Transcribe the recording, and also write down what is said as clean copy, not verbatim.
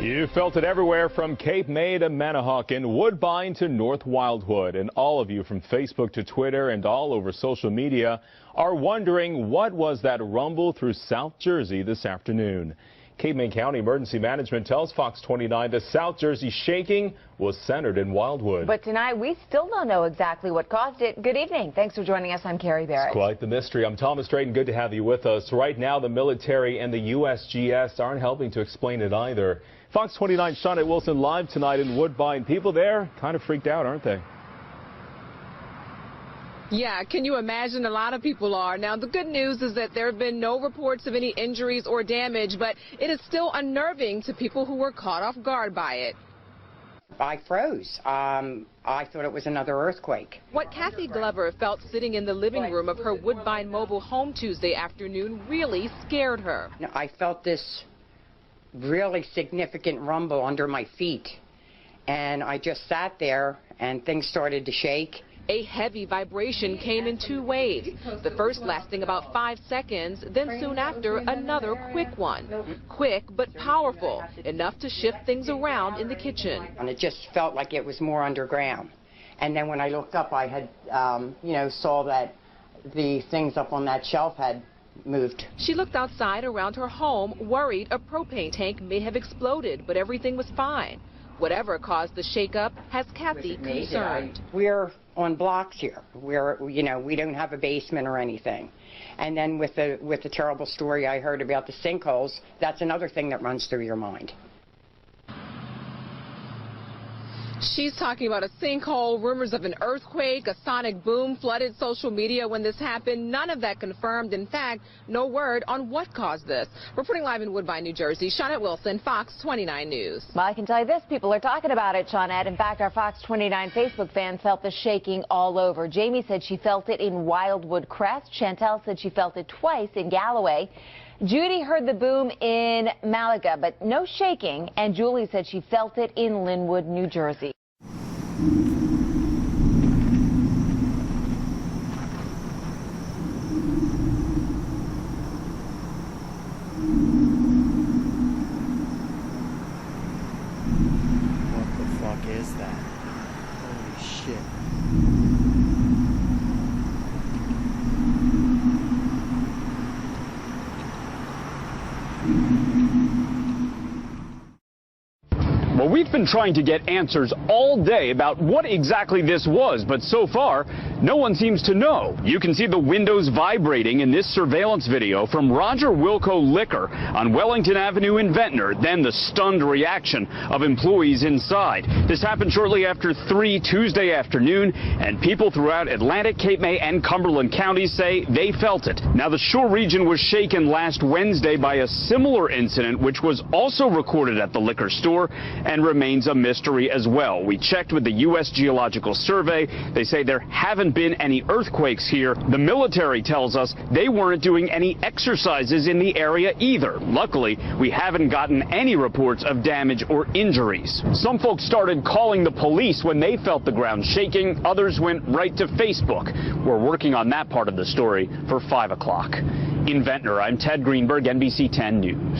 You felt it everywhere from Cape May to Manahawkin, Woodbine to North Wildwood. And all of you from Facebook to Twitter and all over social media are wondering what was that rumble through South Jersey this afternoon. Cape May County Emergency Management tells Fox 29 the South Jersey shaking was centered in Wildwood. But tonight, we still don't know exactly what caused it. Good evening. Thanks for joining us. I'm Carrie Barrett. It's quite the mystery. I'm Thomas Drayton. Good to have you with us. Right now, the military and the USGS aren't helping to explain it either. Fox 29 Shawnette Wilson live tonight in Woodbine. People there kind of freaked out, aren't they? Yeah, can you imagine? A lot of people are. Now, the good news is that there have been no reports of any injuries or damage, but it is still unnerving to people who were caught off guard by it. I froze. I thought it was another earthquake. What Kathy Glover felt sitting in the living room of her Woodbine mobile home Tuesday afternoon really scared her. I felt this really significant rumble under my feet, and I just sat there and things started to shake. A heavy vibration came in two waves, the first lasting about 5 seconds, then soon after another quick one. Quick but powerful, enough to shift things around in the kitchen. And it just felt like it was more underground. And then when I looked up, I had, saw that the things up on that shelf had moved. She looked outside around her home, worried a propane tank may have exploded, but everything was fine. Whatever caused the shakeup has Kathy concerned. We're on blocks here. We don't have a basement or anything. And then with the terrible story I heard about the sinkholes, that's another thing that runs through your mind. She's talking about a sinkhole, rumors of an earthquake, a sonic boom flooded social media when this happened. None of that confirmed. In fact, no word on what caused this. Reporting live in Woodbine, New Jersey, Shawnette Wilson, Fox 29 News. Well, I can tell you this, people are talking about it, Shawnette. In fact, our Fox 29 Facebook fans felt the shaking all over. Jamie said she felt it in Wildwood Crest. Chantel said she felt it twice in Galloway. Judy heard the boom in Malaga, but no shaking. And Julie said she felt it in Linwood, New Jersey. What the fuck is that? Holy shit. Well, we've been trying to get answers all day about what exactly this was, but so far, no one seems to know. You can see the windows vibrating in this surveillance video from Roger Wilco Liquor on Wellington Avenue in Ventnor, then the stunned reaction of employees inside. This happened shortly after 3 Tuesday afternoon, and people throughout Atlantic, Cape May, and Cumberland counties say they felt it. Now, the Shore region was shaken last Wednesday by a similar incident, which was also recorded at the liquor store and remains a mystery as well. We checked with the U.S. Geological Survey. They say there haven't been any earthquakes here. The military tells us they weren't doing any exercises in the area either. Luckily, we haven't gotten any reports of damage or injuries. Some folks started calling the police when they felt the ground shaking. Others went right to Facebook. We're working on that part of the story for 5 o'clock. In Ventnor, I'm Ted Greenberg, NBC 10 News.